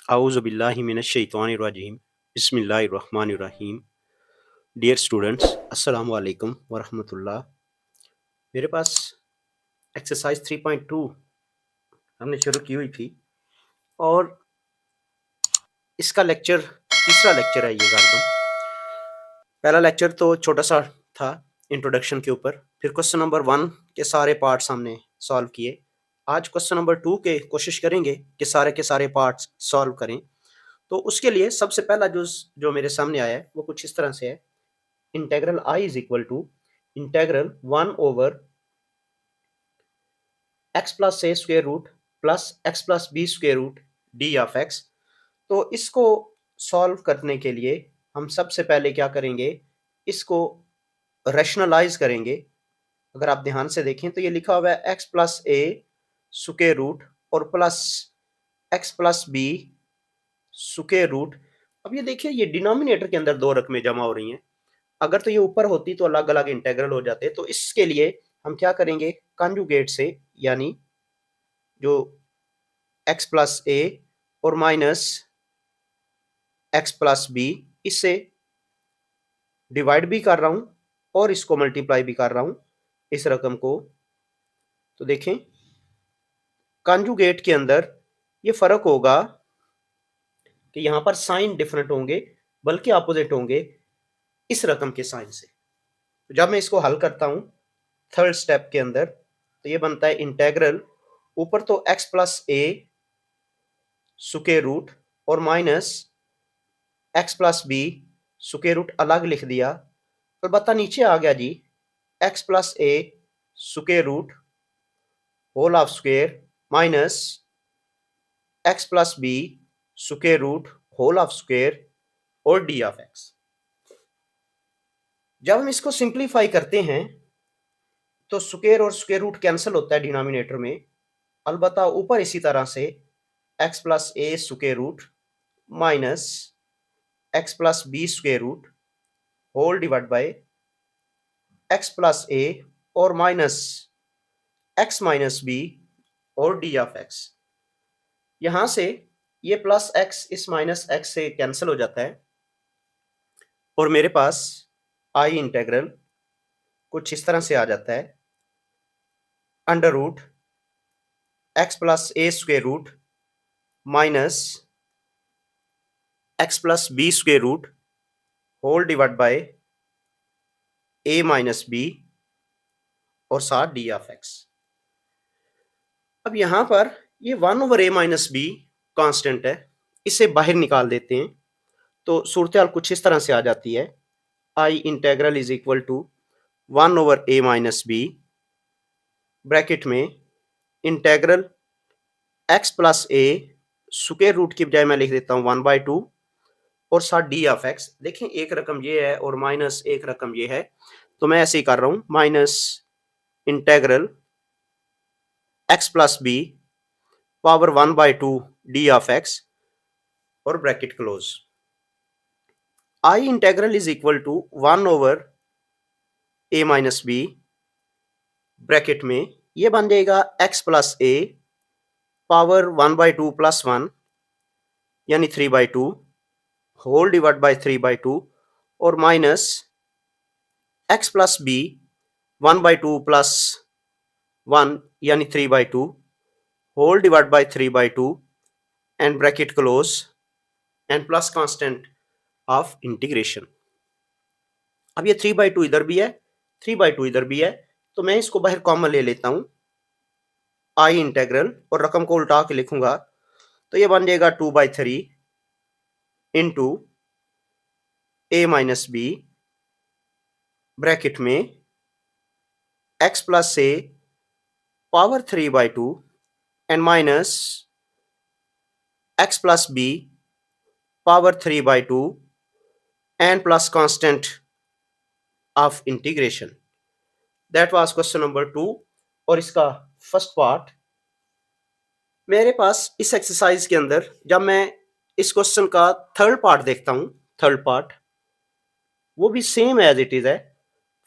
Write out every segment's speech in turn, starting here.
आऊज़ुबिल्लाहि मिनश्शैतानिर्रजीम बिस्मिल्लाहिर्रहमानिर्रहीम। Dear students, अस्सलाम वालेकुम वरहमतुल्लाह। मेरे पास एक्सरसाइज 3.2 हमने शुरू की हुई थी और इसका लेक्चर तीसरा लेक्चर है ये गालिबन। पहला लेक्चर तो छोटा सा था इंट्रोडक्शन के ऊपर, फिर क्वेश्चन नंबर 1 के सारे पार्ट्स हमने सॉल्व किए। आज क्वेश्चन नंबर 2 के कोशिश करेंगे कि सारे के सारे पार्ट्स सॉल्व करें। तो उसके लिए सबसे पहला जो मेरे सामने आया है वो कुछ इस तरह से है। Integral I is equal to integral 1 over x plus a square root plus x plus b square root d of x। तो इसको सॉल्व करने के लिए हम सबसे पहले क्या करेंगे, इसको रैशनलाइज करेंगे। अगर आप ध्यान से देखें तो ये लिखा हुआ है x plus a square root और plus x plus b square root. अब ये देखिए, ये डिनोमिनेटर के अंदर दो रकमें जमा हो रही हैं। अगर तो ये ऊपर होती तो अलग अलग इंटेग्रल हो जाते। तो इसके लिए हम क्या करेंगे, कॉन्जुगेट से, यानी जो x प्लस ए और माइनस x प्लस बी, इससे डिवाइड भी कर रहा हूं और इसको मल्टीप्लाई भी कर रहा हूं इस रकम को। तो देखें, कॉन्जुगेट के अंदर ये फर्क होगा कि यहां पर साइन डिफरेंट होंगे, बल्कि अपोजिट होंगे इस रकम के साइन से। तो जब मैं इसको हल करता हूं थर्ड स्टेप के अंदर, तो ये बनता है इंटेग्रल, ऊपर तो x plus a square root और minus x plus b square root अलग लिख दिया, अलबत्ता नीचे आ गया जी x plus a square root whole of square minus x plus b square root whole of square और डी ऑफ x। जब हम इसको सिंप्लीफाई करते हैं तो स्क्वायर और स्क्वायर रूट कैंसिल होता है डिनोमिनेटर में, अलबत्ता ऊपर इसी तरह से x plus a square root minus x plus b square root whole divide by x plus a और माइनस x माइनस बी और डी ऑफ x। यहां से ये प्लस x इस माइनस x से कैंसिल हो जाता है और मेरे पास I इंटेग्रल कुछ इस तरह से आ जाता है, under root x plus a square root minus x plus b square root whole divide by a minus b और साथ डी ऑफ x। अब यहां पर ये 1 over a minus b constant है, इसे बाहर निकाल देते हैं तो सूरत कुछ इस तरह से आ जाती है। I integral is equal to 1 over a minus b, bracket में integral x plus a square root की बजाय मैं लिख देता हूं 1/2 और साथ डी ऑफ x। देखें, एक रकम ये है और माइनस एक रकम ये है, तो मैं ऐसे ही कर रहा हूं, minus integral x plus b power 1/2 d of x और bracket close. I integral is equal to 1 over a minus b, bracket में ये बन जाएगा x plus a power 1/2 plus 1 यानी 3/2 होल डिवाइड बाय 3/2 और minus x plus b 1/2 plus 1 यानी 3/2 whole divide by 3/2 and bracket close and plus constant of integration. अब ये 3/2 इधर भी है, 3/2 इधर भी है, तो मैं इसको बाहर कॉमन ले लेता हूं, I इंटेग्रल, और रकम को उल्टा के लिखूंगा तो ये बन जाएगा 2/3 into a minus b, bracket में x plus a power 3/2 and minus x plus b power 3/2 and plus constant of integration. That was question number 2 और इसका फर्स्ट पार्ट। मेरे पास इस एक्सरसाइज के अंदर जब मैं इस क्वेश्चन का थर्ड पार्ट देखता हूं, थर्ड पार्ट वो भी सेम एज इट इज है।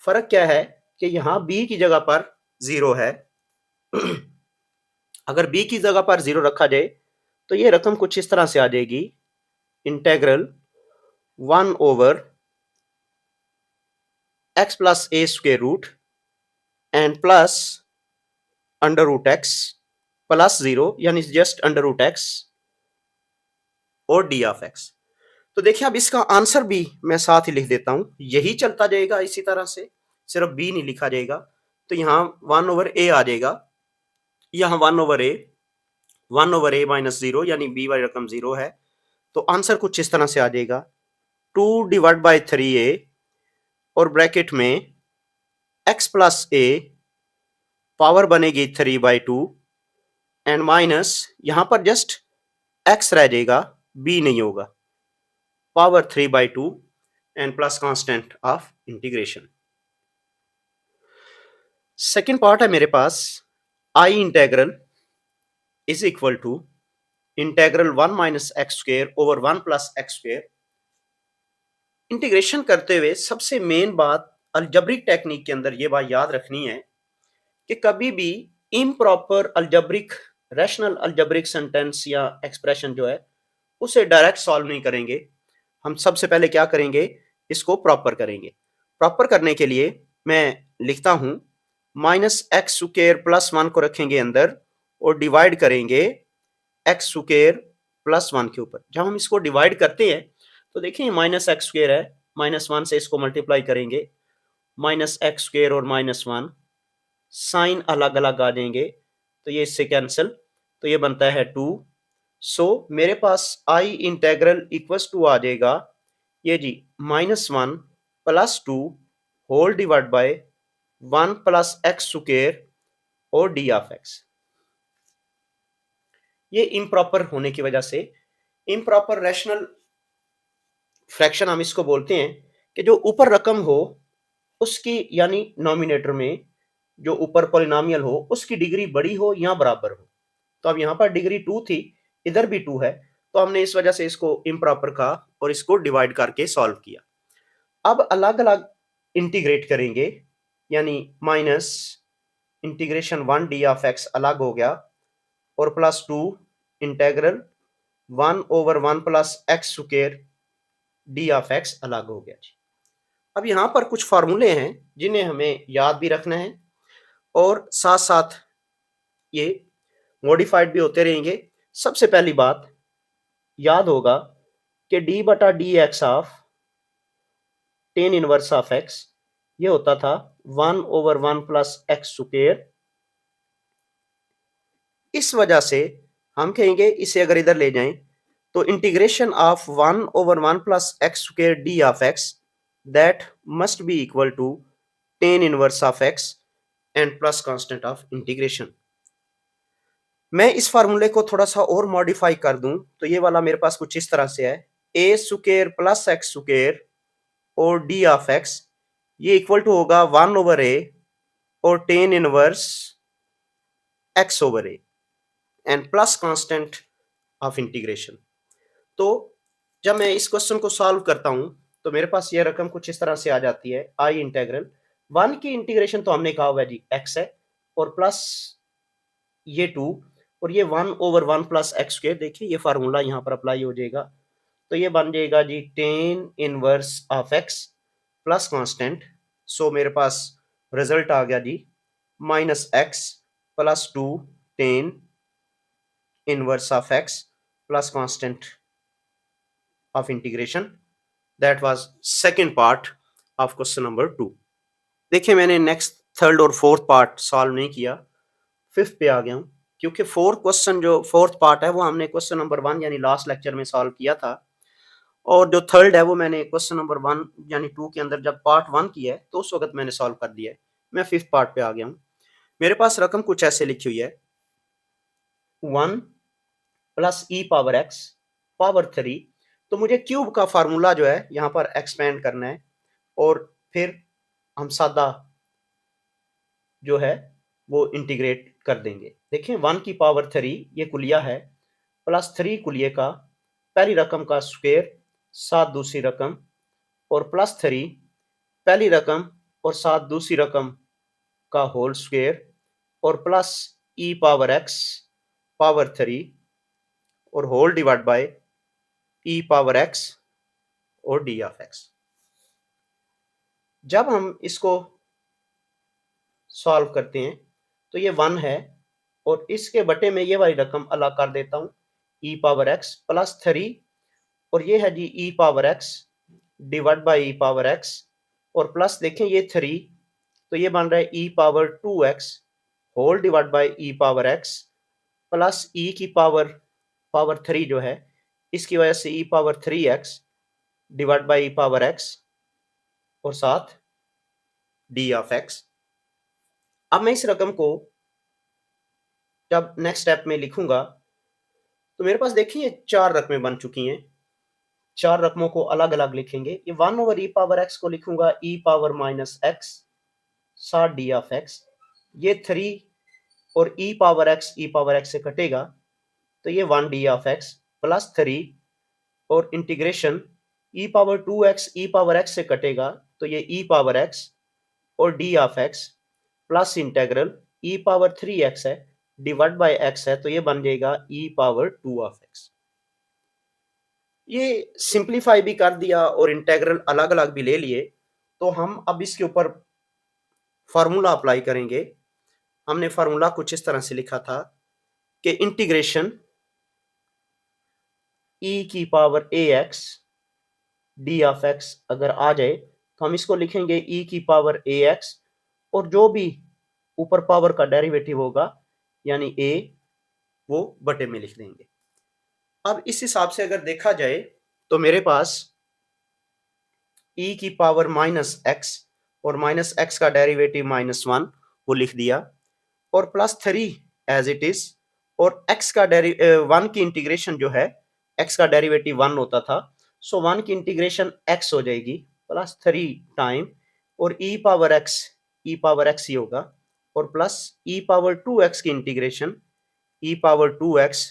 फर्क क्या है कि यहां b की जगह पर 0 है। अगर b की जगह पर 0 रखा जाए तो ये रकम कुछ इस तरह से आ जाएगी, integral 1 over x plus a square root and plus under root x plus 0 यानी जस्ट अंडर रूट एक्स और डी ऑफ एक्स। तो देखिए अब इसका आंसर भी मैं साथ ही लिख देता हूं, यही चलता जाएगा इसी तरह से, सिर्फ बी नहीं लिखा जाएगा। तो यहाँ 1 ओवर ए आ जाएगा, यहाँ 1 ओवर ए माइनस 0 यानी बी वाली रकम 0 है। तो आंसर कुछ इस तरह से आ जाएगा, 2 डिवाइड बाई 3a और ब्रैकेट में x प्लस ए पावर बनेगी 3/2 एंड माइनस यहां पर जस्ट x रह जाएगा, b नहीं होगा, power 3/2 and plus constant of integration. Second part है मेरे पास, I integral is equal to integral 1 minus x square over 1 plus x square. Integration करते हुए सबसे मेन बात अलजेब्रिक टेक्निक के अंदर ये बात याद रखनी है कि कभी भी improper algebraic rational algebraic sentence या एक्सप्रेशन जो है उसे डायरेक्ट सॉल्व नहीं करेंगे। हम सबसे पहले क्या करेंगे, इसको प्रॉपर करेंगे। प्रॉपर करने के लिए मैं लिखता हूं माइनस एक्स स्क्वायर प्लस 1 को रखेंगे अंदर और डिवाइड करेंगे एक्स स्क्वायर प्लस 1 के ऊपर। जब हम इसको डिवाइड करते हैं तो देखिए माइनस एक्स स्क्वायर है, माइनस 1 से इसको मल्टीप्लाई करेंगे, माइनस एक्स स्क्वायर और माइनस 1 साइन अलग अलग आ जाएंगे तो ये इससे कैंसिल, तो ये बनता है 2। सो मेरे पास आई इंटेग्रल इक्वल्स टू आ जाएगा ये जी -1 + 2 whole divide by 1 plus x square और डी ऑफ एक्स। ये इम्प्रॉपर होने की वजह से, इम्प्रॉपर रैशनल फ्रैक्शन हम इसको बोलते हैं कि जो ऊपर रकम हो उसकी यानी नॉमिनेटर में जो ऊपर पॉलिनोमियल हो उसकी डिग्री बड़ी हो या बराबर हो। तो अब यहाँ पर डिग्री 2 थी, इधर भी 2 है, तो हमने इस वजह से इसको इम्प्रॉपर कहा और इसको डिवाइड करके सॉल्व किया। अब अलग अलग इंटीग्रेट करेंगे, यानी minus integration 1 d of x अलग हो गया और +2 integral 1 over 1 plus x square d of x अलग हो गया जी। अब यहाँ पर कुछ फार्मूले हैं जिन्हें हमें याद भी रखना है और साथ साथ ये मॉडिफाइड भी होते रहेंगे। सबसे पहली बात याद होगा कि d बटा D x of ten inverse of x ये होता था 1 ओवर 1 प्लस एक्स स्क्वायर। इस वजह से हम कहेंगे इसे अगर इधर ले जाएं तो integration of 1 over 1 plus x square d of x that must be equal to tan inverse of x and plus constant of integration. मैं इस फार्मूले को थोड़ा सा और मॉडिफाई कर दूं तो ये वाला मेरे पास कुछ इस तरह से है, ए स्क्वायर प्लस एक्स स्क्वायर और डी ऑफ एक्स ये इक्वल टू होगा 1 ओवर ए और tan inverse x over A and plus constant of integration. तो जब मैं इस क्वेश्चन को सॉल्व करता हूं तो मेरे पास ये रकम कुछ इस तरह से आ जाती है, आई इंटेग्रल 1 की इंटीग्रेशन तो हमने कहा हुआ है जी x है और प्लस ये 2 और ये 1 ओवर 1 प्लस एक्स स्क्वायर। देखिए ये फार्मूला यहाँ पर अप्लाई हो जाएगा तो ये बन जाएगा जी tan inverse of x plus constant. So मेरे पास रिजल्ट आ गया जी -x + 2 tan inverse of x plus constant of integration. That was second part of question number 2। देखिए मैंने नेक्स्ट थर्ड और फोर्थ पार्ट सॉल्व नहीं किया, फिफ्थ पे आ गया हूँ क्योंकि फोर्थ पार्ट है वो हमने क्वेश्चन नंबर 1 यानी लास्ट लेक्चर में सॉल्व किया था और जो थर्ड है वो मैंने क्वेश्चन नंबर 1 यानी 2 के अंदर जब पार्ट 1 किया है तो उस वक्त मैंने सॉल्व कर दिया है। मैं फिफ्थ पार्ट पे आ गया हूँ। मेरे पास रकम कुछ ऐसे लिखी हुई है 1 plus e power x power 3। तो मुझे क्यूब का फार्मूला जो है यहाँ पर एक्सपेंड करना है और फिर हम सादा जो है वो इंटीग्रेट कर देंगे। देखिए 1 की पावर 3 ये कुलिया है, प्लस 3 कुलिये का पहली रकम का स्क्वायर साथ दूसरी रकम और प्लस 3 पहली रकम और साथ दूसरी रकम का होल स्क्वायर और plus e power x power 3 और whole divide by e power x और d ऑफ x। जब हम इसको सॉल्व करते हैं तो ये 1 है और इसके बटे में ये वाली रकम अलग कर देता हूँ e पावर x प्लस 3 और ये है जी e power x divide by e power x और प्लस देखें ये 3 तो ये बन रहा है e power 2x whole divide by e power x plus e की पावर 3 जो है इसकी वजह से e power 3x divide by e power x और साथ d ऑफ x। अब मैं इस रकम को जब नेक्स्ट स्टेप में लिखूंगा तो मेरे पास देखिए 4 रकमें बन चुकी हैं। 4 रकमों को अलग अलग लिखेंगे। ये 1 ओवर e पावर x को लिखूंगा e पावर माइनस x साथ d ऑफ x। ये 3 और e पावर x से कटेगा तो ये 1 d ऑफ x प्लस 3 और integration e power 2x e power x से कटेगा तो ये e पावर x और d of x plus integral e power 3x है डिवाइड बाय x है तो ये बन जाएगा e पावर 2 ऑफ x। ये सिंप्लीफाई भी कर दिया और इंटेग्रल अलग अलग भी ले लिए। तो हम अब इसके ऊपर फार्मूला अप्लाई करेंगे। हमने फार्मूला कुछ इस तरह से लिखा था कि इंटीग्रेशन e की power ax d of x अगर आ जाए तो हम इसको लिखेंगे e की पावर ax और जो भी ऊपर पावर का डेरिवेटिव होगा यानी a वो बटे में लिख देंगे। अब इस हिसाब से अगर देखा जाए तो मेरे पास e की पावर माइनस x और माइनस x का डेरिवेटिव -1 वो लिख दिया और प्लस 3 एज इट इज और x का 1 की इंटीग्रेशन जो है x का डेरिवेटिव 1 होता था सो 1 की इंटीग्रेशन x हो जाएगी प्लस 3 टाइम और e पावर x ही होगा और प्लस e पावर 2x की इंटीग्रेशन e पावर 2x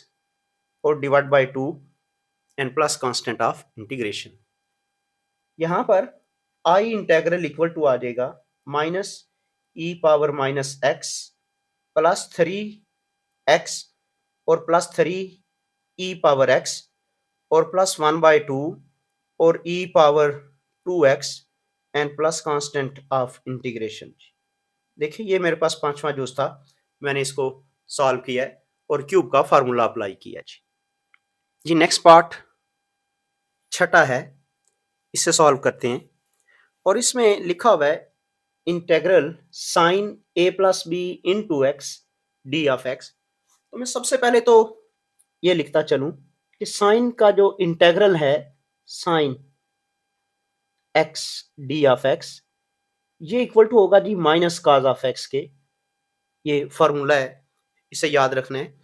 और divide by 2 and plus constant of integration. यहां पर i इंटेग्रल इक्वल टू आ जाएगा minus e power minus x plus 3x और प्लस 3 e पावर x और प्लस 1/2 और e power 2x and plus constant of integration. देखिए ये मेरे पास 5वां जूस था, मैंने इसको सॉल्व किया है और क्यूब का फार्मूला अप्लाई किया जी। नेक्स्ट पार्ट छठा है, इससे सॉल्व करते हैं और इसमें लिखा हुआ है integral sine a plus b into x d of x. तो मैं सबसे पहले तो ये लिखता चलूं कि साइन का जो इंटेग्रल है sine x d of x ये इक्वल टू होगा जी माइनस काज ऑफ एक्स के। ये फॉर्मूला है, इसे याद रखना है।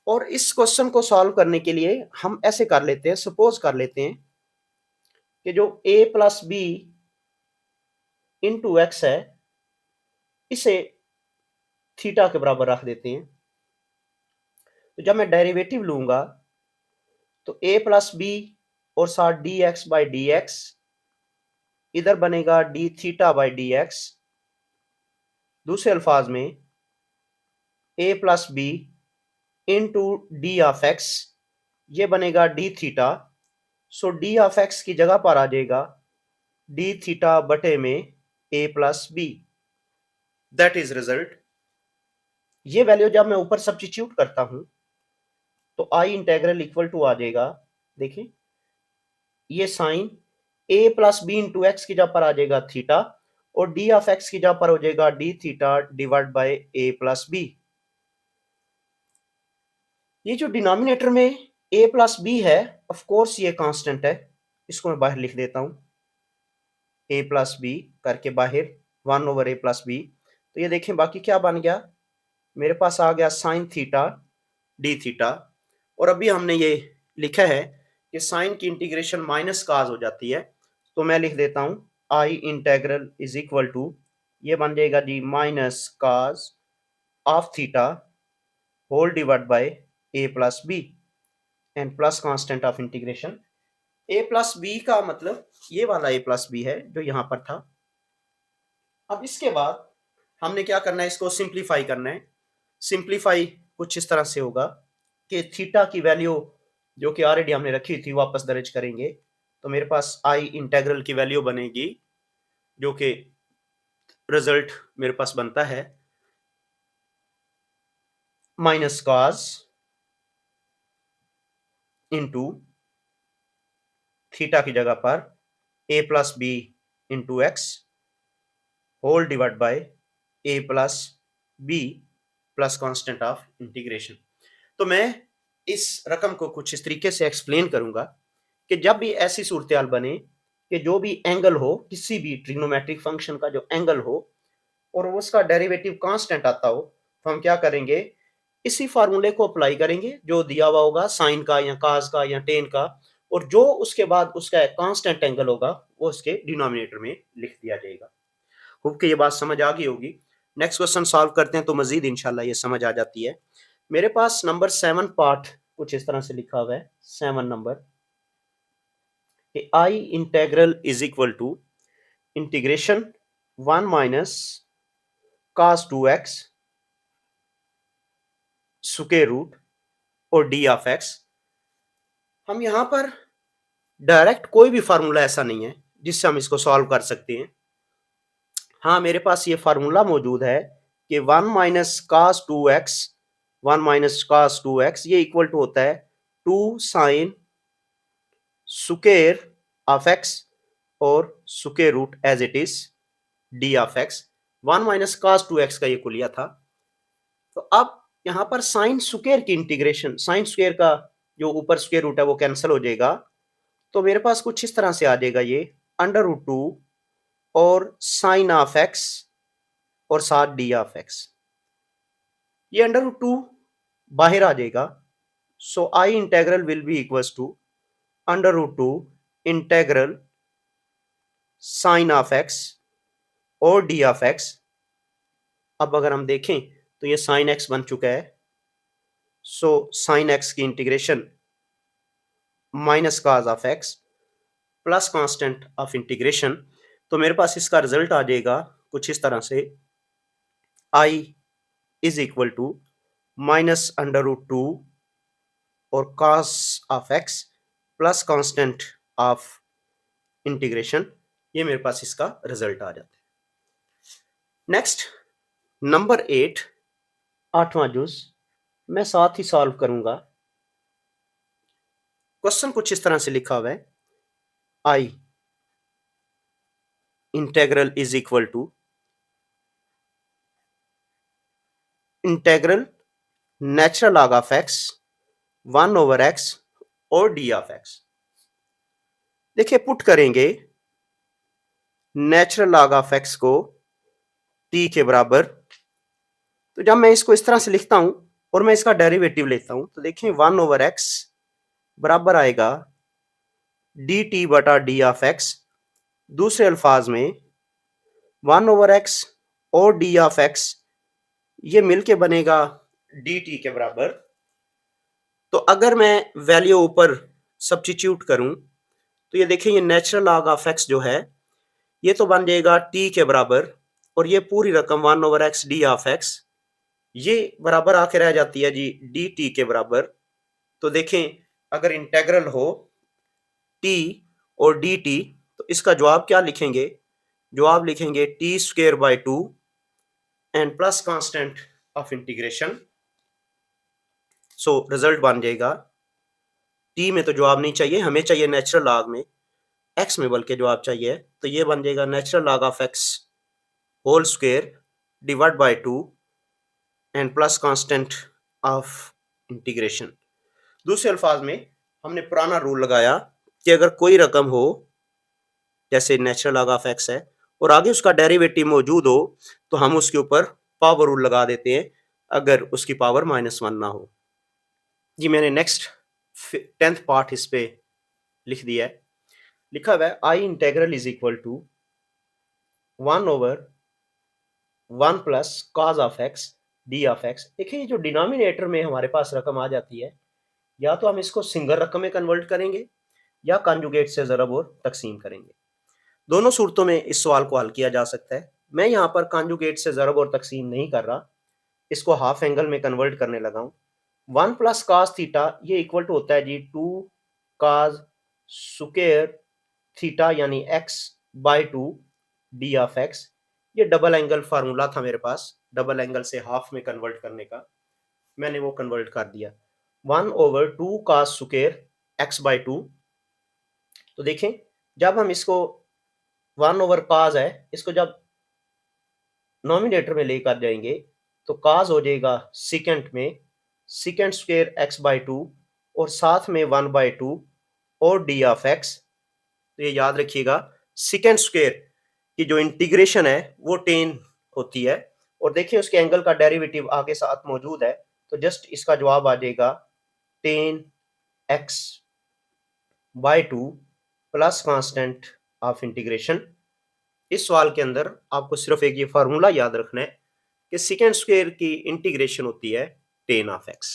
और इस क्वेश्चन को सॉल्व करने के लिए हम ऐसे कर लेते हैं, सपोज कर लेते हैं कि जो a plus b into x है इसे थीटा के बराबर रख देते हैं। तो जब मैं डेरिवेटिव लूंगा तो a प्लस बी और साथ d x by d x इधर बनेगा d theta by d x. दूसरे अल्फाज में a plus b into d of x ये बनेगा d theta. So d of x की जगह पर आ जाएगा डी थीटा बटे में a plus b. That is result. ये वैल्यू जब मैं ऊपर सब्स्टिट्यूट करता हूं तो आई इंटेग्रल इक्वल टू आ जाएगा, देखिए ये sine a plus b into x की जगह पर आ जाएगा थीटा और डी ऑफ एक्स की जगह पर हो जाएगा d theta divide by a plus b. ये जो डिनोमिनेटर में a प्लस बी है ऑफ कोर्स ये कांस्टेंट है, इसको मैं बाहर लिख देता हूं a प्लस बी करके बाहर 1 ओवर a प्लस बी। तो ये देखें बाकी क्या बन गया, मेरे पास आ गया साइन थीटा डी थीटा और अभी हमने ये लिखा है कि साइन की इंटीग्रेशन माइनस काज हो जाती है तो मैं लिख देता हूं I integral is equal to ये बन जाएगा जी minus cos of theta whole divide by a plus b and plus constant of integration. a plus b का मतलब ये वाला a प्लस बी है जो यहां पर था। अब इसके बाद हमने क्या करना है, इसको सिंप्लीफाई करना है। सिंप्लीफाई कुछ इस तरह से होगा कि थीटा की वैल्यू जो कि ऑलरेडी हमने रखी थी, वापस दर्ज करेंगे तो मेरे पास आई इंटेग्रल की वैल्यू बनेगी, जो कि रिजल्ट मेरे पास बनता है माइनस कॉस इंटू थीटा की जगह पर a plus b into x whole divide by a plus b plus constant of integration. तो मैं इस रकम को कुछ इस तरीके से एक्सप्लेन करूंगा कि जब भी ऐसी सूरत बने कि जो भी एंगल हो, किसी भी ट्रिग्नोमेट्रिक फंक्शन का जो एंगल हो और उसका डेरिवेटिव कांस्टेंट आता हो, तो हम क्या करेंगे, इसी फार्मूले को अप्लाई करेंगे जो दिया हुआ होगा साइन का या काज का या टेन का, और जो उसके बाद उसका कांस्टेंट एंगल होगा वो उसके डिनोमिनेटर में लिख दिया जाएगा। होप कि ये बात समझ आ गई होगी। नेक्स्ट क्वेश्चन सॉल्व करते हैं तो मजीद इंशाल्लाह ये समझ आ जाती है। मेरे पास नंबर 7 पार्ट कुछ इस तरह से लिखा हुआ है, 7 number, I integral is equal to integration 1 minus cos 2x square root और डी ऑफ एक्स। हम यहां पर डायरेक्ट कोई भी फार्मूला ऐसा नहीं है जिससे हम इसको सॉल्व कर सकते हैं। हाँ, मेरे पास ये फार्मूला मौजूद है कि 1 minus cos 2x 1 minus cos 2x ये इक्वल टू होता है 2 साइन स्क्वायर ऑफ x और square root as it is d of x. 1 minus cos 2x का ये कुलिया था। तो अब यहां पर साइन स्क्वायर की इंटीग्रेशन, साइन स्क्वायर का जो ऊपर स्क्वायर रूट है वो कैंसिल हो जाएगा, तो मेरे पास कुछ इस तरह से आ जाएगा ये अंडर रूट 2 और साइन ऑफ एक्स और साथ डी ऑफ एक्स। ये अंडर रूट 2 बाहर आ जाएगा, so I integral will be equals to under root 2 integral sine of x और डी ऑफ एक्स। अब अगर हम देखें तो ये साइन एक्स बन चुका है, सो साइन एक्स की integration minus cos of x plus constant of integration. तो मेरे पास इसका रिजल्ट आ जाएगा कुछ इस तरह से, I is equal to minus under root 2 और cos of x plus constant of integration. ये मेरे पास इसका रिजल्ट आ जाता है। नेक्स्ट नंबर 8, 8वां जुज, मैं साथ ही सॉल्व करूंगा। क्वेश्चन कुछ इस तरह से लिखा हुआ है, I integral is equal to integral natural log of x 1 over x और डी ऑफ x। देखिए पुट करेंगे नेचुरल लॉग ऑफ x को t के बराबर, तो जब मैं इसको इस तरह से लिखता हूं और मैं इसका डेरिवेटिव लेता हूं तो देखिए 1 ओवर x बराबर आएगा डी टी बटा डी ऑफ x। दूसरे अल्फाज में 1 ओवर x और डी ऑफ x ये मिलके बनेगा डी टी के बराबर। तो अगर मैं वैल्यू ऊपर सब्स्टिट्यूट करूं तो ये देखिए ये नेचुरल लॉग ऑफ x जो है ये तो बन जाएगा t के बराबर, और ये पूरी रकम 1 over x d of x ये बराबर आके रह जाती है जी डी टी के बराबर। तो देखें अगर इंटेग्रल हो t और डी टी तो इसका जवाब क्या लिखेंगे, जवाब लिखेंगे T square by 2 and plus constant of integration. So result बन जाएगा, t में तो जवाब नहीं चाहिए, हमें चाहिए नेचुरल लॉग में, x में बल्कि जवाब चाहिए, तो ये बन जाएगा natural log of x whole square divide by 2 and plus constant of integration. दूसरे अल्फाज में हमने पुराना रूल लगाया कि अगर कोई रकम हो जैसे नेचुरल लॉग ऑफ x है और आगे उसका डेरिवेटिव मौजूद हो तो हम उसके ऊपर पावर रूल लगा देते हैं अगर उसकी पावर -1 ना हो। जी मैंने नेक्स्ट 10th पार्ट इस पे लिख दिया है, लिखा हुआ है I integral is equal to 1 over 1 plus cos of x d of x। देखिए ये जो डिनोमिनेटर में हमारे पास रकम आ जाती है, या तो हम इसको सिंगल रकम में कन्वर्ट करेंगे या कॉन्जुगेट से ज़रब और तकसीम करेंगे। दोनों सूरतों में इस सवाल को हल किया जा सकता है। मैं यहाँ पर कॉन्जुगेट से ज़रब और तकसीम नहीं कर रहा, इसको हाफ एंगल में कन्वर्ट करने लगा हूँ। 1 प्लस काज थीटा ये इक्वल टू होता है जी 2 काज स्क्वायर थीटा यानी x by 2 d of x। ये डबल एंगल फार्मूला था मेरे पास, डबल एंगल से हाफ में कन्वर्ट करने का, मैंने वो कन्वर्ट कर दिया। 1/2 काज स्क्वायर x बाय 2। तो देखें जब हम इसको 1/cos है, इसको जब नॉमिनेटर में लेकर जाएंगे तो काज हो जाएगा सिकेंट में सिकेंट स्क्वायर x बाय 2 और साथ में 1/2 और डी ऑफ x। तो ये याद रखिएगा सिकेंट स्क्वायर की जो इंटीग्रेशन है वो 10 होती है, और देखिए उसके एंगल का डेरिवेटिव आगे साथ मौजूद है, तो जस्ट इसका जवाब आ जाएगा 10x by 2 plus constant of integration. इस सवाल के अंदर आपको सिर्फ एक ये फार्मूला याद रखना है कि सेकेंड स्क्वायर की इंटीग्रेशन होती है 10 ऑफ x।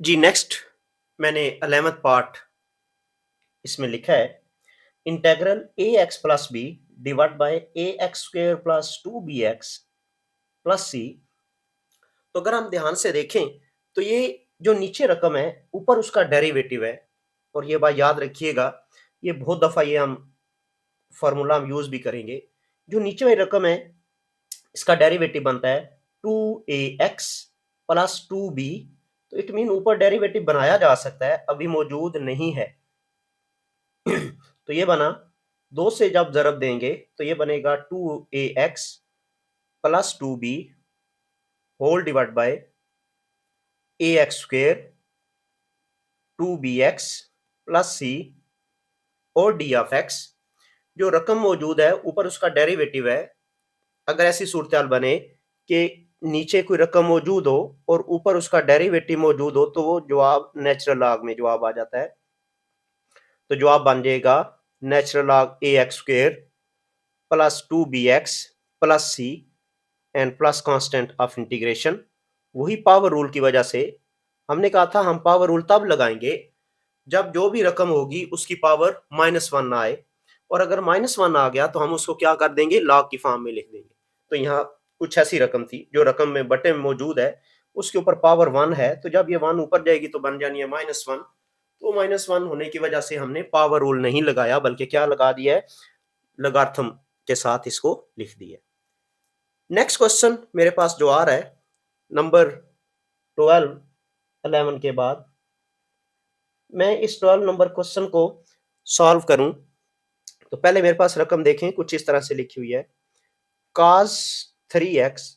जी नेक्स्ट मैंने 11th पार्ट इसमें लिखा है integral a x plus b divide by a x square plus 2bx plus c. तो अगर हम ध्यान से देखें तो ये जो नीचे रकम है ऊपर उसका डेरिवेटिव है, और ये बात याद रखिएगा, ये बहुत दफा ये हम फार्मूला हम यूज भी करेंगे। जो नीचे वाली रकम है इसका डेरिवेटिव बनता है 2ax प्लस 2b। तो इट मीन ऊपर डेरिवेटिव बनाया जा सकता है, अभी मौजूद नहीं है। तो ये बना 2 से जब जरब देंगे तो ये बनेगा 2ax plus 2b whole divide by ax square 2bx plus c और d ऑफ x। जो रकम मौजूद है ऊपर उसका डेरिवेटिव है। अगर ऐसी सूरत बने कि नीचे कोई रकम मौजूद हो और ऊपर उसका डेरिवेटिव मौजूद हो तो वो जवाब नेचुरल लॉग में जवाब आ जाता है। तो जवाब बन जाएगा natural log a x square plus 2bx plus c and plus constant of integration. वही पावर रूल की वजह से हमने कहा था हम पावर रूल तब लगाएंगे जब जो भी रकम होगी उसकी पावर -1 ना आए, और अगर -1 आ गया तो हम उसको क्या कर देंगे लॉग की फॉर्म में लिख देंगे। तो यहाँ कुछ ऐसी रकम थी जो रकम में बटे में मौजूद है, उसके ऊपर पावर 1 है, तो जब ये 1 ऊपर जाएगी तो बन जानी है -1। तो -1 होने की वजह से हमने पावर रूल नहीं लगाया, बल्कि क्या लगा दिया है लॉगरिथम के साथ इसको लिख दिया। नेक्स्ट क्वेश्चन मेरे पास जो आ रहा है नंबर 12 11 के बाद, मैं इस 12 नंबर क्वेश्चन को सॉल्व करूं तो पहले मेरे पास रकम देखें कुछ इस तरह से लिखी हुई है cos 3x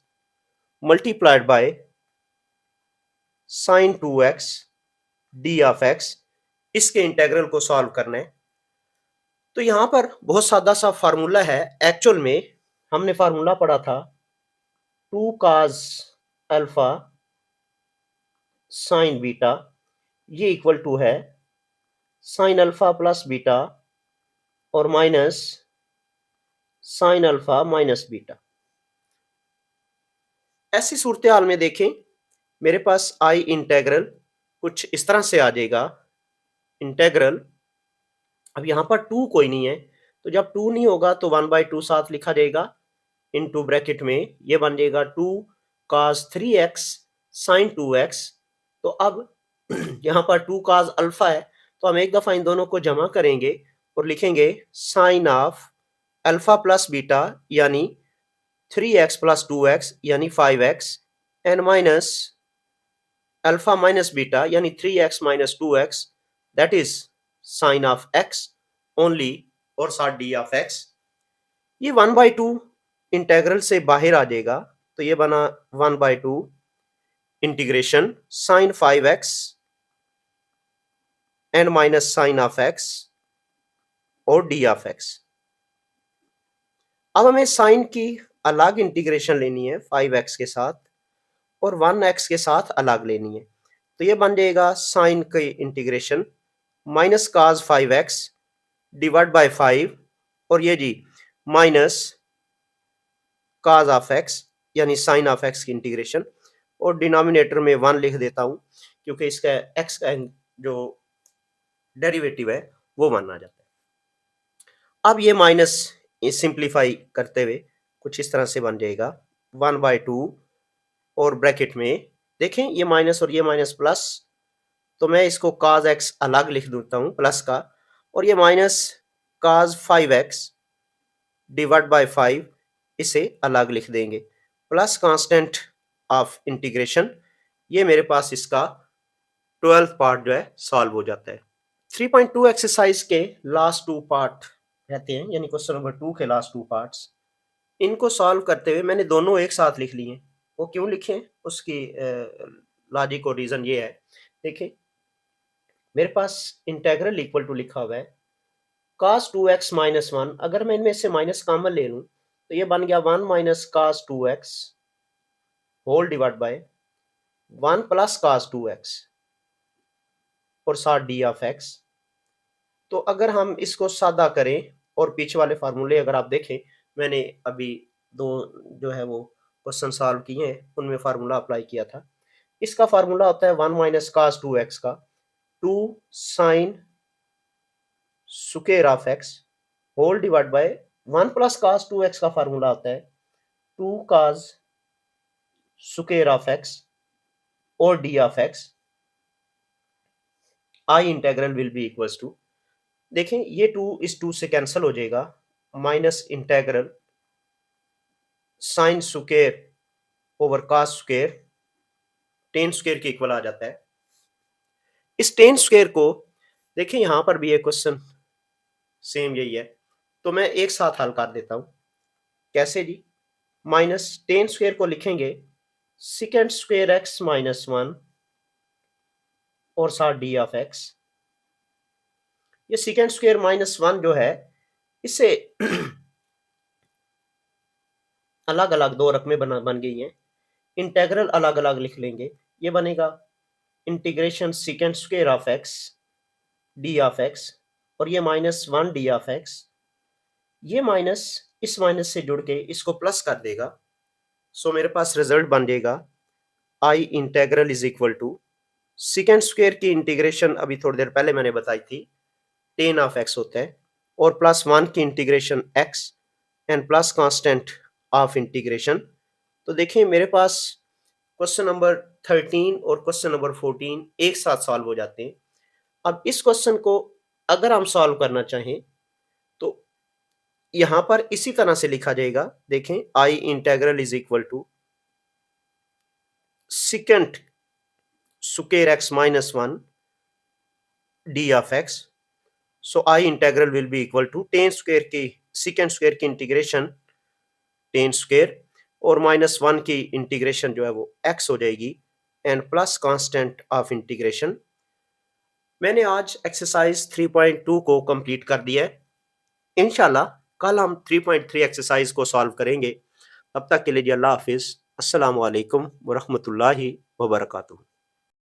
multiplied by sin 2x d of x। इसके इंटीग्रल को सॉल्व करना है। तो यहां पर बहुत सादा सा फार्मूला है। एक्चुअल में हमने फार्मूला पढ़ा था 2 cos अल्फा sin बीटा ये इक्वल टू है sin अल्फा प्लस बीटा और minus sin alpha minus beta. ऐसी सूरत हाल में देखें मेरे पास आई इंटेग्रल कुछ इस तरह से आ जाएगा इंटेग्रल। अब यहाँ पर 2 कोई नहीं है, तो जब 2 नहीं होगा तो 1/2 साथ लिखा जाएगा इनटू ब्रैकेट में ये बन जाएगा 2 cos 3x sin 2x। तो अब यहाँ पर 2 cos अल्फा है तो हम एक दफा इन दोनों को जमा करेंगे और लिखेंगे sine of alpha plus beta यानी 3x प्लस 2x यानी 5x and minus alpha minus beta यानी 3x minus 2x that is sine of x only और साथ d ऑफ x। ये 1/2 इंटेग्रल से बाहर आ जाएगा तो ये बना 1/2 integration sine 5x and minus sine of x और d ऑफ x। अब हमें साइन की अलग इंटीग्रेशन लेनी है 5x के साथ और 1x के साथ अलग लेनी है। तो ये बन जाएगा साइन की integration minus cos 5x divide by 5 और ये जी माइनस cos ऑफ x यानी साइन ऑफ x की इंटीग्रेशन, और डिनोमिनेटर में 1 लिख देता हूं क्योंकि इसका x का जो डेरिवेटिव है वो 1 आ जाता है। अब ये माइनस सिंप्लीफाई करते हुए कुछ इस तरह से बन जाएगा 1/2 और ब्रैकेट में देखें ये माइनस और ये माइनस प्लस, तो मैं इसको cos x अलग लिख देता हूँ प्लस का, और ये minus cos 5x divide by 5 इसे अलग लिख देंगे, प्लस कांस्टेंट ऑफ इंटीग्रेशन। ये मेरे पास इसका 12th पार्ट जो है सॉल्व हो जाता है। 3.2 एक्सरसाइज के लास्ट 2 पार्ट रहते हैं, यानी क्वेश्चन नंबर 2 के लास्ट 2 पार्ट्स। इनको सॉल्व करते हुए मैंने दोनों एक साथ लिख लिए। वो क्यों लिखे, उसकी लॉजिक और रीजन ये है। देखिए मेरे पास इंटेग्रल इक्वल टू लिखा हुआ है cos 2x माइनस 1, अगर मैं इनमें से माइनस कॉमन ले लूं तो ये बन गया 1 minus cos 2x whole divide by 1 plus cos 2x और साथ डी ऑफ x। तो अगर हम इसको सादा करें और पीछे वाले फार्मूले अगर आप देखें, मैंने अभी दो जो है वो क्वेश्चन सॉल्व किए हैं, उनमें फार्मूला अप्लाई किया था। इसका फार्मूला होता है 1 माइनस cos 2x का 2 sine square of x whole divide by 1 plus cos 2x का फार्मूला होता है 2 cos स्क्वायर ऑफ x और d of x। I integral will be equals to, देखें ये 2 इस 2 से कैंसिल हो जाएगा, minus integral sine square over cos square tan square के इक्वल आ जाता है। इस टेन स्क्वायर को देखें, यहां पर भी एक क्वेश्चन सेम यही है, तो मैं एक साथ हल कर देता हूं। कैसे जी, माइनस टेन स्क्वायर को लिखेंगे सेकेंड स्क्वायर एक्स माइनस 1 और साथ डी ऑफ एक्स। ये सेकेंड स्क्वायर माइनस 1 जो है, इससे अलग अलग दो रकमें बन गई हैं, इंटेग्रल अलग अलग लिख लेंगे। ये बनेगा integration second square of x d of x, और ये माइनस 1 डी ऑफ एक्स। ये माइनस इस माइनस से जुड़ के इसको प्लस कर देगा, सो मेरे पास रिजल्ट बन जाएगा I integral is equal to second square की इंटीग्रेशन अभी थोड़ी देर पहले मैंने बताई थी टेन ऑफ एक्स होता है, और प्लस 1 की integration x and plus constant of integration. तो देखिए मेरे पास क्वेश्चन नंबर 13 और क्वेश्चन नंबर 14 एक साथ सॉल्व हो जाते हैं। अब इस क्वेश्चन को अगर हम सॉल्व करना चाहें तो यहां पर इसी तरह से लिखा जाएगा। देखें I integral is equal to second square x minus 1 d of x. So I integral will be equal to tan square की सेकेंड स्क्वायर की इंटीग्रेशन टेन स्क्वायर और माइनस 1 की इंटीग्रेशन जो है वो x हो जाएगी and plus constant of integration. मैंने आज एक्सरसाइज 3.2 को कंप्लीट कर दिया है। इंशाल्लाह कल हम 3.3 एक्सरसाइज को सॉल्व करेंगे। तब तक के लिए जी अल्लाह हाफिज, अस्सलाम वालेकुम व रहमतुल्लाहि व बरकातुहू।